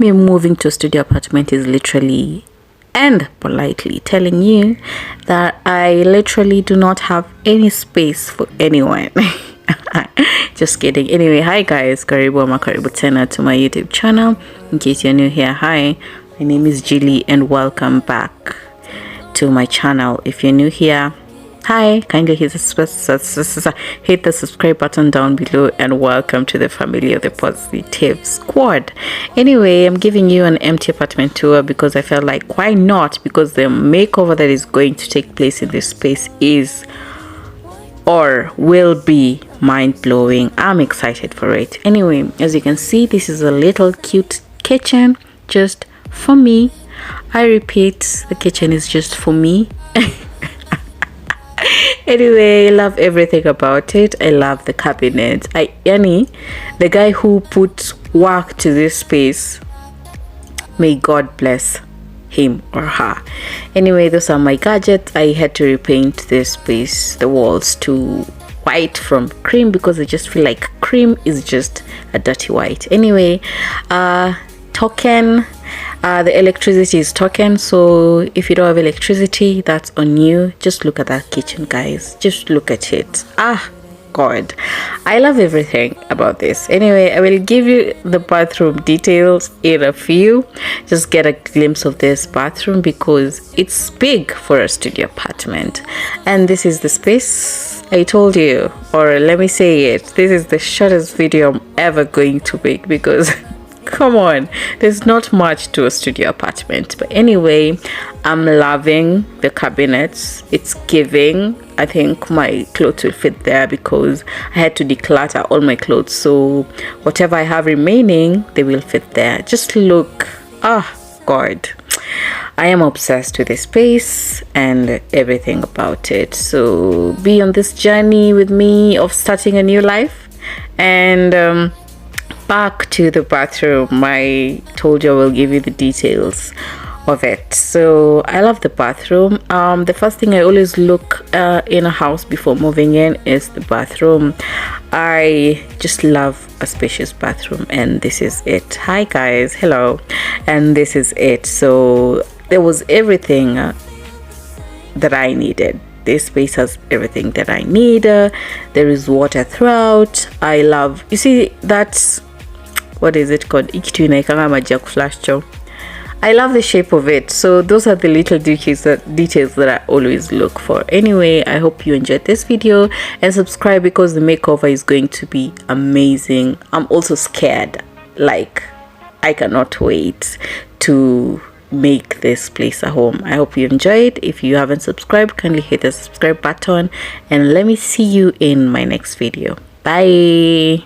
me moving to a studio apartment is literally and politely telling you that I literally do not have any space for anyone. Just kidding. Anyway, hi guys, karibu ama karibu tena to my YouTube channel. In case you're new here, hi, my name is Jilly and welcome back to my channel. If you're new here, hi, kindly hit the subscribe button down below and welcome to the family of the positive squad. Anyway, I'm giving you an empty apartment tour because I felt like, why not? Because the makeover that is going to take place in this space is or will be mind-blowing. I'm excited for it. Anyway, as you can see, this is a little cute kitchen just for me. I repeat, the kitchen is just for me. Anyway, I love everything about it. I love the cabinet. The guy who put work to this space, may God bless him or her. Anyway, those are my gadgets. I had to repaint this space, the walls, to white from cream because I just feel like cream is just a dirty white. Anyway, token, the electricity is token, so if you don't have electricity, that's on you. Just look at that kitchen, guys. Just look at it. God, I love everything about this. Anyway, I will give you the bathroom details in a few. Just get a glimpse of this bathroom because it's big for a studio apartment. And this is the space I told you, or let me say it, this is the shortest video I'm ever going to make because come on, there's not much to a studio apartment. But anyway, I'm loving the cabinets. It's giving. I think my clothes will fit there because I had to declutter all my clothes, so whatever I have remaining, they will fit there. Just look. God, I am obsessed with this space and everything about it. So be on this journey with me of starting a new life. And back to the bathroom. I told you I will give you the details of it. So I love the bathroom. The first thing I always look in a house before moving in is the bathroom. I just love a spacious bathroom, and this is it. Hi guys, hello. And this is it. So there was everything that I needed. This space has everything that I need. There is water throughout. I love, you see, that's, what is it called? I love the shape of it. So those are the little details that I always look for. Anyway, I hope you enjoyed this video and subscribe because the makeover is going to be amazing. I'm also scared. Like, I cannot wait to make this place a home. I hope you enjoy it. If you haven't subscribed, kindly hit the subscribe button and let me see you in my next video. Bye.